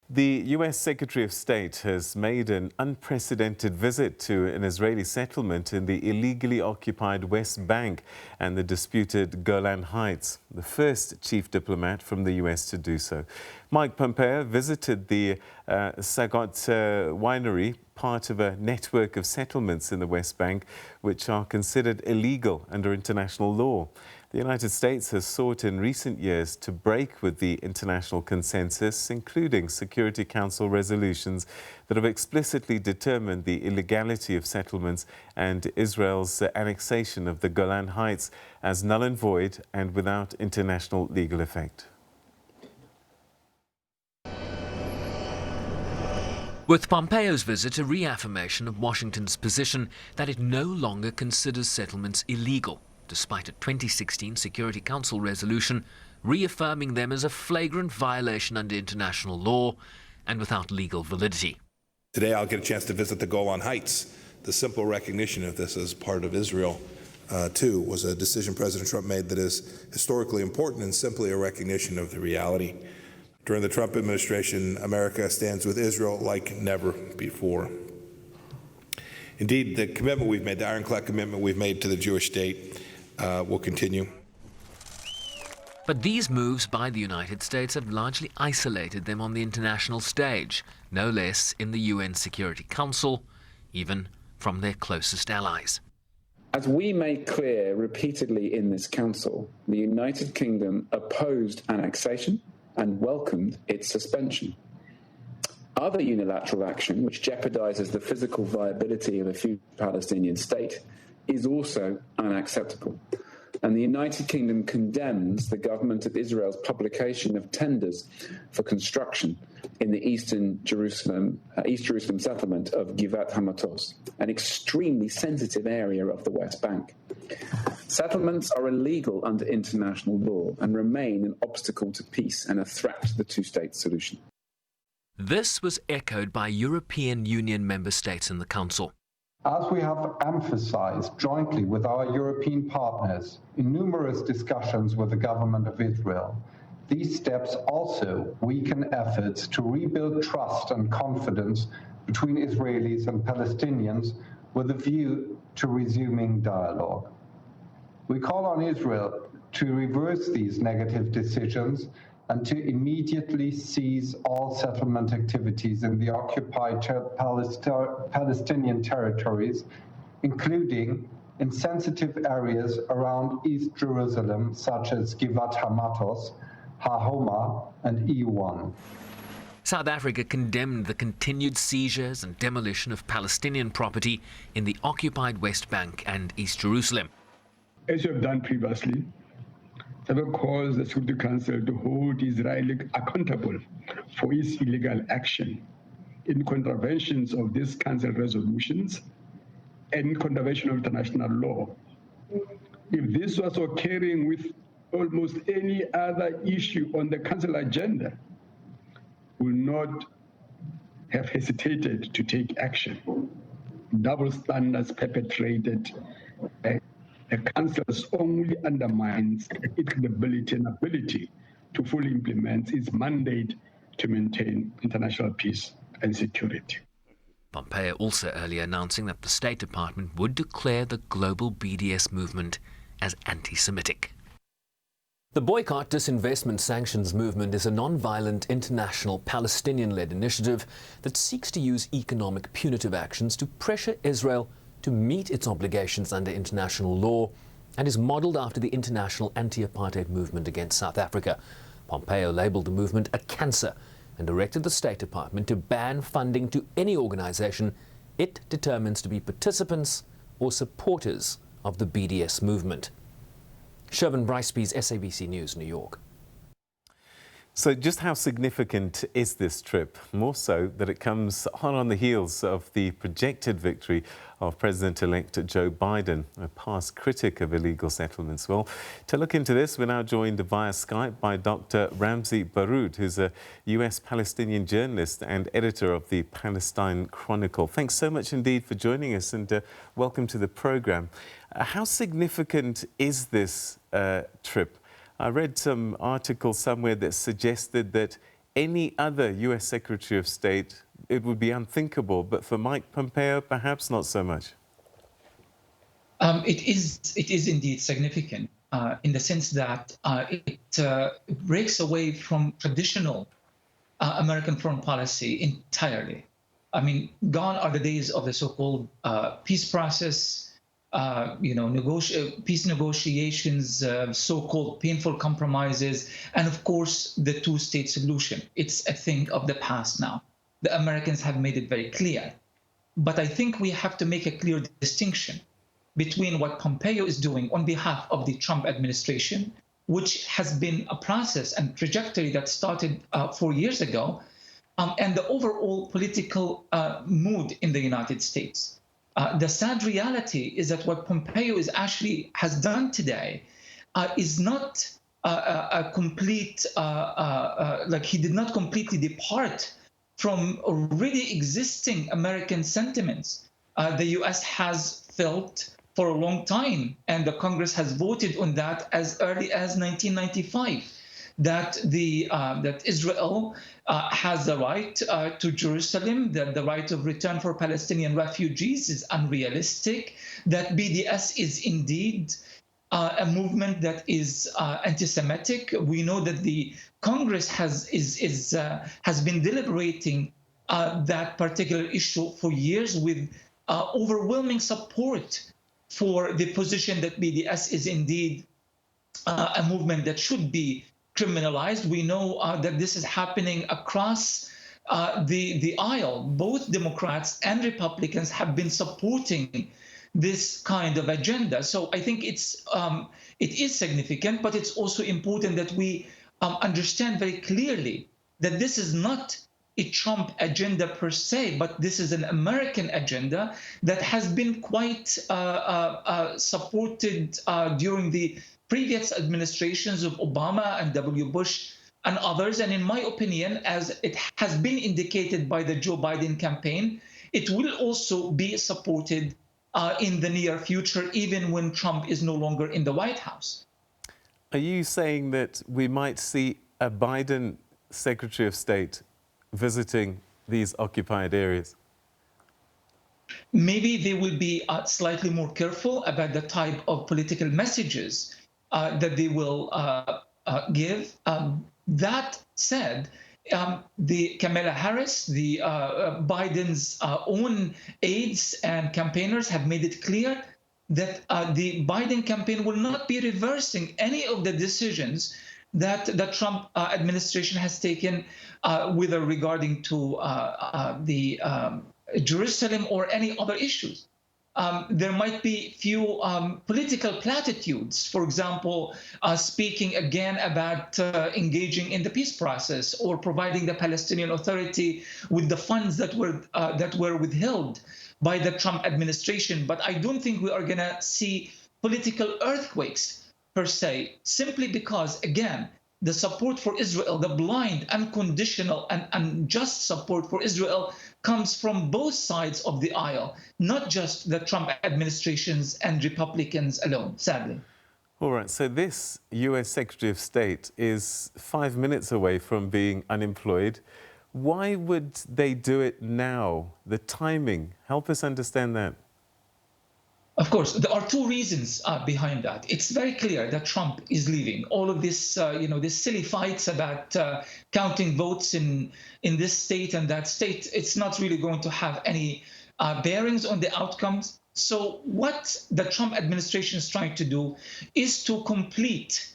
The US Secretary of State has made an unprecedented visit to an Israeli settlement in the illegally occupied West Bank and the disputed Golan Heights, the first chief diplomat from the US to do so. Mike Pompeo visited the Psagot Winery, part of a network of settlements in the West Bank, which are considered illegal under international law. The United States has sought in recent years to break with the international consensus, including Security Council resolutions that have explicitly determined the illegality of settlements and Israel's annexation of the Golan Heights as null and void and without international legal effect. With Pompeo's visit a reaffirmation of Washington's position that it no longer considers settlements illegal, despite a 2016 Security Council resolution reaffirming them as a flagrant violation under international law and without legal validity. Today I'll get a chance to visit the Golan Heights. The simple recognition of this as part of Israel, too, was a decision President Trump made that is historically important and simply a recognition of the reality. During the Trump administration, America stands with Israel like never before. Indeed, the commitment we've made, the ironclad commitment we've made to the Jewish state, will continue. But these moves by the United States have largely isolated them on the international stage, no less in the UN Security Council, even from their closest allies. As we made clear repeatedly in this council, the United Kingdom opposed annexation and welcomed its suspension. Other unilateral action, which jeopardizes the physical viability of a future Palestinian state, is also unacceptable. And the United Kingdom condemns the government of Israel's publication of tenders for construction in the East Jerusalem settlement of Givat Hamatos, an extremely sensitive area of the West Bank. Settlements are illegal under international law and remain an obstacle to peace and a threat to the two-state solution. This was echoed by European Union member states in the Council. As we have emphasized jointly with our European partners in numerous discussions with the government of Israel, these steps also weaken efforts to rebuild trust and confidence between Israelis and Palestinians with a view to resuming dialogue. We call on Israel to reverse these negative decisions and to immediately cease all settlement activities in the occupied Palestinian territories, including in sensitive areas around East Jerusalem, such as Givat Hamatos, Hahoma, and E1. South Africa condemned the continued seizures and demolition of Palestinian property in the occupied West Bank and East Jerusalem. As you have done previously, have calls the Security Council to hold Israel accountable for its illegal action in contraventions of these Council resolutions and in contravention of international law. If this was occurring with almost any other issue on the Council agenda, we would not have hesitated to take action. Double standards perpetrated the Council only undermines its credibility and ability to fully implement its mandate to maintain international peace and security. Pompeo also earlier announcing that the State Department would declare the global BDS movement as anti-Semitic. The Boycott, Disinvestment, Sanctions movement is a non-violent international Palestinian-led initiative that seeks to use economic punitive actions to pressure Israel to meet its obligations under international law and is modelled after the international anti-apartheid movement against South Africa. Pompeo labelled the movement a cancer and directed the State Department to ban funding to any organisation it determines to be participants or supporters of the BDS movement. Shervin Briceby's SABC News, New York. So just how significant is this trip? More so that it comes hot on the heels of the projected victory of President-elect Joe Biden, a past critic of illegal settlements. Well, to look into this, we're now joined via Skype by Dr Ramzy Baroud, who's a US-Palestinian journalist and editor of the Palestine Chronicle. Thanks so much indeed for joining us, and welcome to the program. How significant is this trip? I read some article somewhere that suggested that any other US Secretary of State, it would be unthinkable, but for Mike Pompeo, perhaps not so much. It is indeed significant in the sense that it breaks away from traditional American foreign policy entirely. I mean, gone are the days of the so-called peace process, peace negotiations, so-called painful compromises, and of course, the two-state solution. It's a thing of the past now. The Americans have made it very clear. But I think we have to make a clear distinction between what Pompeo is doing on behalf of the Trump administration, which has been a process and trajectory that started 4 years ago, and the overall political mood in the United States. The sad reality is that what Pompeo has done today is not a complete, he did not completely depart from already existing American sentiments. The US has felt for a long time, and the Congress has voted on that as early as 1995, that Israel has the right to Jerusalem, that the right of return for Palestinian refugees is unrealistic, that BDS is indeed a movement that is anti-Semitic. We know that the Congress has been deliberating that particular issue for years with overwhelming support for the position that BDS is indeed a movement that should be criminalized. We know that this is happening across the aisle. Both Democrats and Republicans have been supporting this kind of agenda. So I think it is significant, but it's also important that we understand very clearly that this is not a Trump agenda per se, but this is an American agenda that has been quite supported during the previous administrations of Obama and W. Bush and others. And in my opinion, as it has been indicated by the Joe Biden campaign, it will also be supported in the near future, even when Trump is no longer in the White House. Are you saying that we might see a Biden Secretary of State visiting these occupied areas? Maybe they will be slightly more careful about the type of political messages that they will give. That said, the Kamala Harris, the Biden's own aides and campaigners have made it clear that the Biden campaign will not be reversing any of the decisions that the Trump administration has taken, whether regarding to the Jerusalem or any other issues. There might be few political platitudes, for example, speaking again about engaging in the peace process or providing the Palestinian Authority with the funds that were withheld by the Trump administration. But I don't think we are going to see political earthquakes per se, simply because, again, the support for Israel, the blind, unconditional, and unjust support for Israel comes from both sides of the aisle, not just the Trump administrations and Republicans alone, sadly. All right, so this US Secretary of State is 5 minutes away from being unemployed. Why would they do it now? The timing, help us understand that. Of course, there are two reasons behind that. It's very clear that Trump is leaving. All of this, these silly fights about counting votes in this state and that state, it's not really going to have any bearings on the outcomes. So what the Trump administration is trying to do is to complete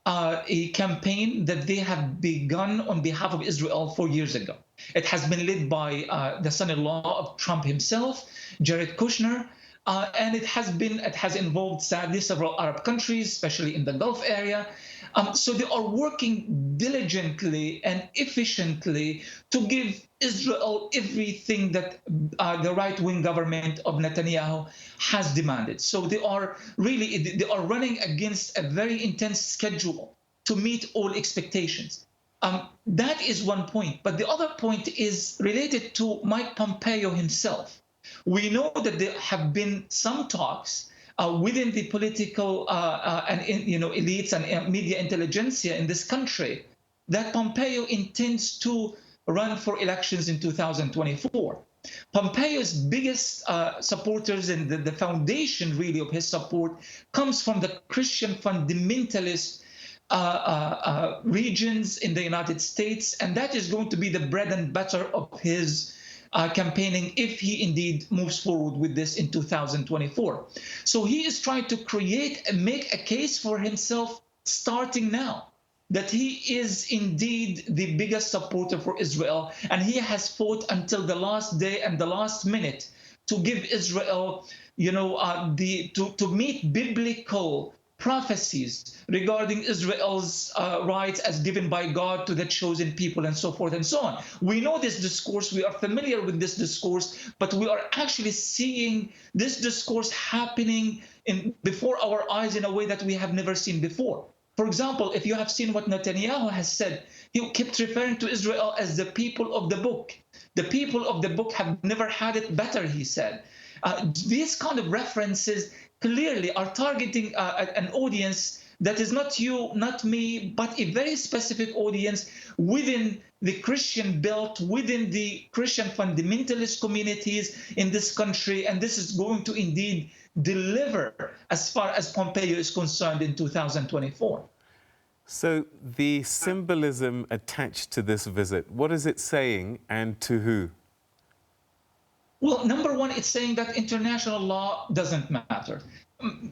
a campaign that they have begun on behalf of Israel 4 years ago. It has been led by the son-in-law of Trump himself, Jared Kushner. And it has involved, sadly, several Arab countries, especially in the Gulf area. So they are working diligently and efficiently to give Israel everything that the right-wing government of Netanyahu has demanded. So they are running against a very intense schedule to meet all expectations. That is one point. But the other point is related to Mike Pompeo himself. We know that there have been some talks within the political and elites and media intelligentsia in this country that Pompeo intends to run for elections in 2024. Pompeo's biggest supporters and the foundation really of his support comes from the Christian fundamentalist regions in the United States, and that is going to be the bread and butter of his campaigning if he indeed moves forward with this in 2024. So he is trying to create and make a case for himself starting now, that he is indeed the biggest supporter for Israel, and he has fought until the last day and the last minute to give Israel, to meet biblical prophecies regarding Israel's rights as given by God to the chosen people and so forth and so on. We know this discourse, we are familiar with this discourse, but we are actually seeing this discourse happening before our eyes in a way that we have never seen before. For example, if you have seen what Netanyahu has said, he kept referring to Israel as the people of the book. The people of the book have never had it better, he said. These kind of references clearly are targeting an audience that is not you, not me, but a very specific audience within the Christian belt, within the Christian fundamentalist communities in this country. And this is going to indeed deliver as far as Pompeo is concerned in 2024. So the symbolism attached to this visit, what is it saying and to who? Well, number one, it's saying that international law doesn't matter.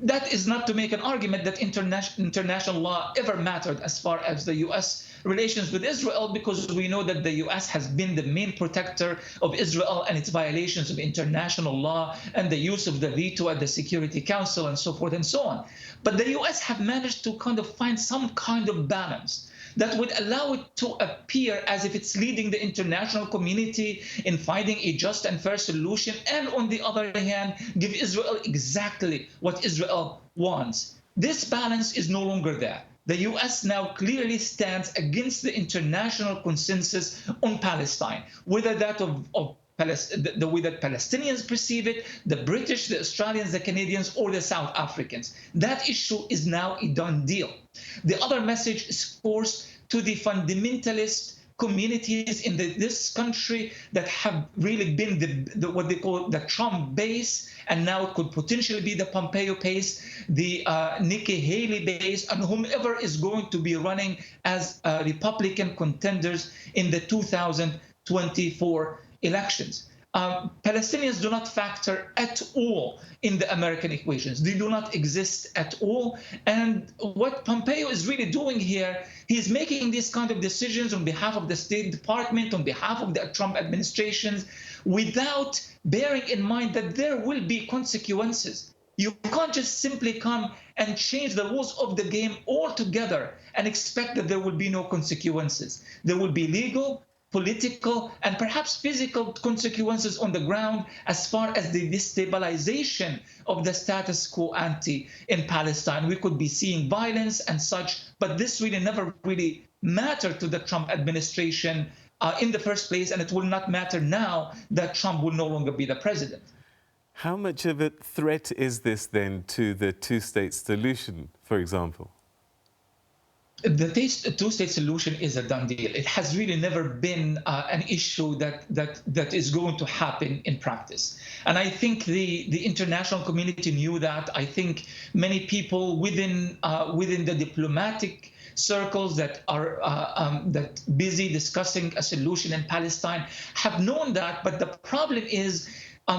That is not to make an argument that international law ever mattered as far as the U.S. relations with Israel, because we know that the U.S. has been the main protector of Israel and its violations of international law and the use of the veto at the Security Council and so forth and so on. But the U.S. have managed to kind of find some kind of balance that would allow it to appear as if it's leading the international community in finding a just and fair solution, and on the other hand, give Israel exactly what Israel wants. This balance is no longer there. The U.S. now clearly stands against the international consensus on Palestine, whether that the way that Palestinians perceive it, the British, the Australians, the Canadians, or the South Africans. That issue is now a done deal. The other message is, of course, to the fundamentalist communities in this country that have really been what they call the Trump base, and now it could potentially be the Pompeo base, the Nikki Haley base, and whomever is going to be running as Republican contenders in the 2024 elections. Palestinians do not factor at all in the American equations. They do not exist at all. And what Pompeo is really doing here, he's making these kind of decisions on behalf of the State Department, on behalf of the Trump administration, without bearing in mind that there will be consequences. You can't just simply come and change the rules of the game altogether and expect that there will be no consequences. There will be legal, political, and perhaps physical consequences on the ground as far as the destabilization of the status quo ante in Palestine. We could be seeing violence and such, but this really never really mattered to the Trump administration in the first place, and it will not matter now that Trump will no longer be the president. How much of a threat is this then to the two-state solution, for example? The two-state solution is a done deal. It has really never been an issue that is going to happen in practice. And I think the international community knew that. I think many people within the diplomatic circles that are that busy discussing a solution in Palestine have known that. But the problem is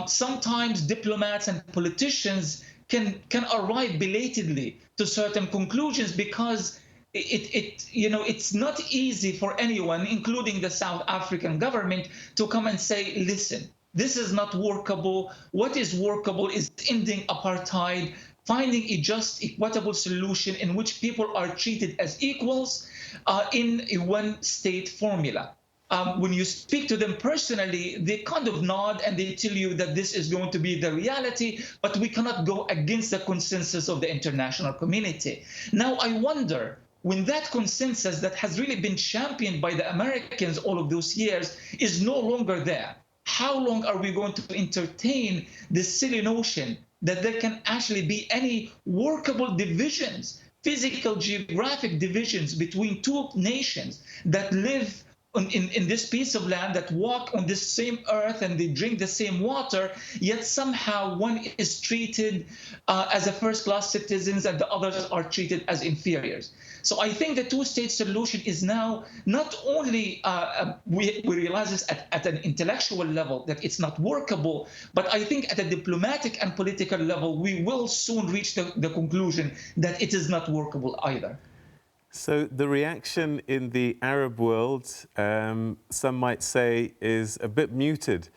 sometimes diplomats and politicians can arrive belatedly to certain conclusions, because it's not easy for anyone, including the South African government, to come and say, listen, this is not workable. What is workable is ending apartheid, finding a just, equitable solution in which people are treated as equals in a one-state formula. When you speak to them personally, they kind of nod and they tell you that this is going to be the reality, but we cannot go against the consensus of the international community. Now, I wonder, when that consensus that has really been championed by the Americans all of those years is no longer there, how long are we going to entertain this silly notion that there can actually be any workable divisions physical geographic divisions between two nations that live in this piece of land, that walk on this same earth and they drink the same water, yet somehow one is treated as a first-class citizens and the others are treated as inferiors. So I think the two-state solution is now not only, we realize this at an intellectual level that it's not workable, but I think at a diplomatic and political level, we will soon reach the conclusion that it is not workable either. So the reaction in the Arab world, some might say, is a bit muted.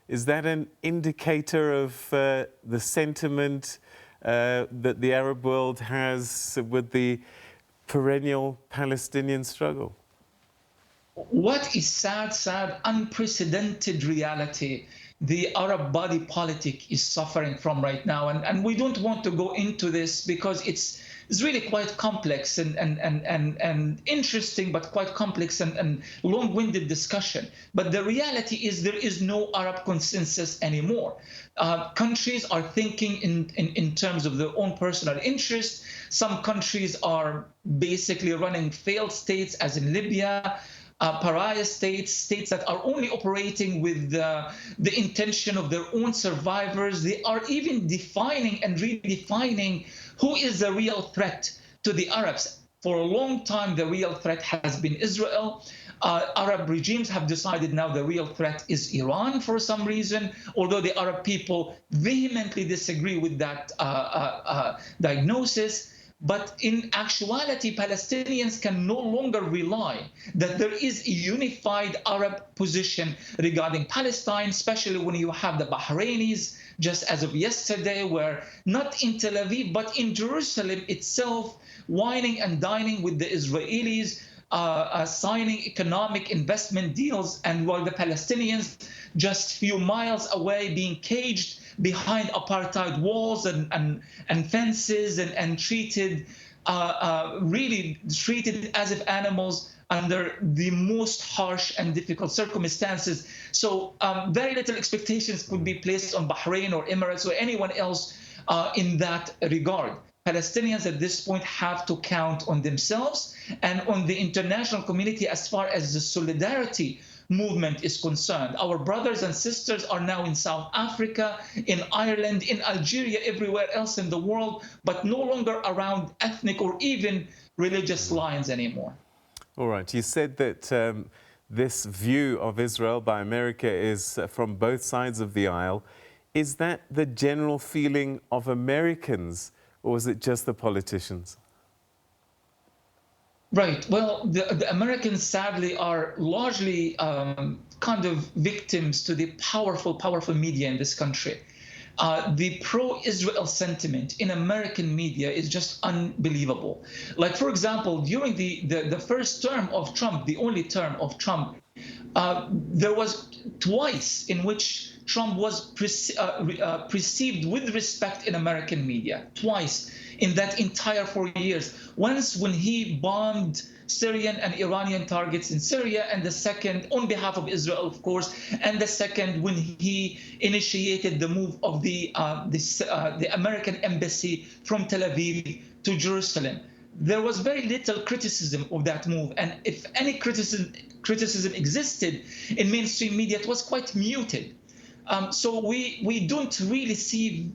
Is that an indicator of the sentiment that the Arab world has with the perennial Palestinian struggle? What is sad, unprecedented reality the Arab body politic is suffering from right now. And we don't want to go into this because it's really quite complex and interesting, but quite complex and long-winded discussion. But the reality is there is no Arab consensus anymore. Countries are thinking in terms of their own personal interests. Some countries are basically running failed states, as in Libya, pariah states that are only operating with the intention of their own survivors. They are even defining and redefining who is the real threat to the Arabs. For a long time, the real threat has been Israel. Arab regimes have decided now the real threat is Iran for some reason, although the Arab people vehemently disagree with that diagnosis. But in actuality, Palestinians can no longer rely that there is a unified Arab position regarding Palestine, especially when you have the Bahrainis, just as of yesterday, were not in Tel Aviv, but in Jerusalem itself, wining and dining with the Israelis, signing economic investment deals, and while the Palestinians just few miles away being caged behind apartheid walls and fences and treated really treated as if animals under the most harsh and difficult circumstances. So very little expectations could be placed on Bahrain or Emirates or anyone else in that regard. Palestinians at this point have to count on themselves and on the international community as far as the solidarity movement is concerned. Our brothers and sisters are now in South Africa, in Ireland, in Algeria, everywhere else in the world, but no longer around ethnic or even religious lines anymore. All right. You said that this view of Israel by America is from both sides of the aisle. Is that the general feeling of Americans, or is it just the politicians? Right. Well, the Americans, sadly, are largely kind of victims to the powerful media in this country. The pro-Israel sentiment in American media is just unbelievable. Like, for example, during the first term of Trump, the only term of Trump, there was twice in which Trump was perceived with respect in American media, twice in that entire 4 years. Once when he bombed Syrian and Iranian targets in Syria, and the second on behalf of Israel, of course, and the second when he initiated the move of the American embassy from Tel Aviv to Jerusalem. There was very little criticism of that move, and if any criticism existed in mainstream media, it was quite muted. So we don't really see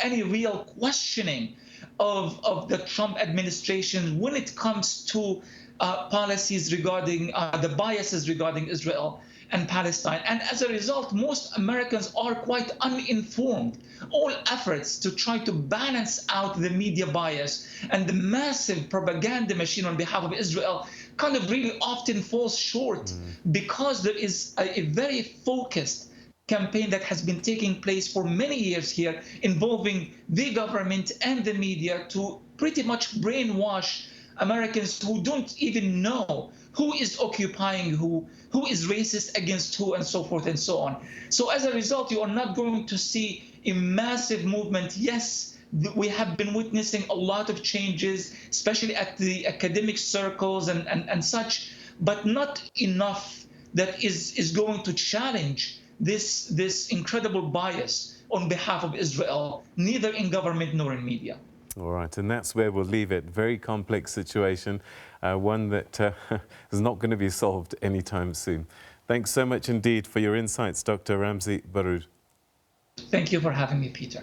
any real questioning of the Trump administration when it comes to policies regarding the biases regarding Israel and Palestine. And as a result, most Americans are quite uninformed. All efforts to try to balance out the media bias and the massive propaganda machine on behalf of Israel kind of really often falls short because there is a very focused campaign that has been taking place for many years here involving the government and the media to pretty much brainwash Americans who don't even know who is occupying who is racist against who, and so forth and so on. So as a result, you are not going to see a massive movement. Yes, we have been witnessing a lot of changes, especially at the academic circles and such, but not enough that is going to challenge this incredible bias on behalf of Israel, neither in government nor in media. All right, and that's where we'll leave it. Very complex situation, one that is not going to be solved anytime soon. Thanks so much indeed for your insights, Dr. Ramzy Baroud. Thank you for having me, Peter.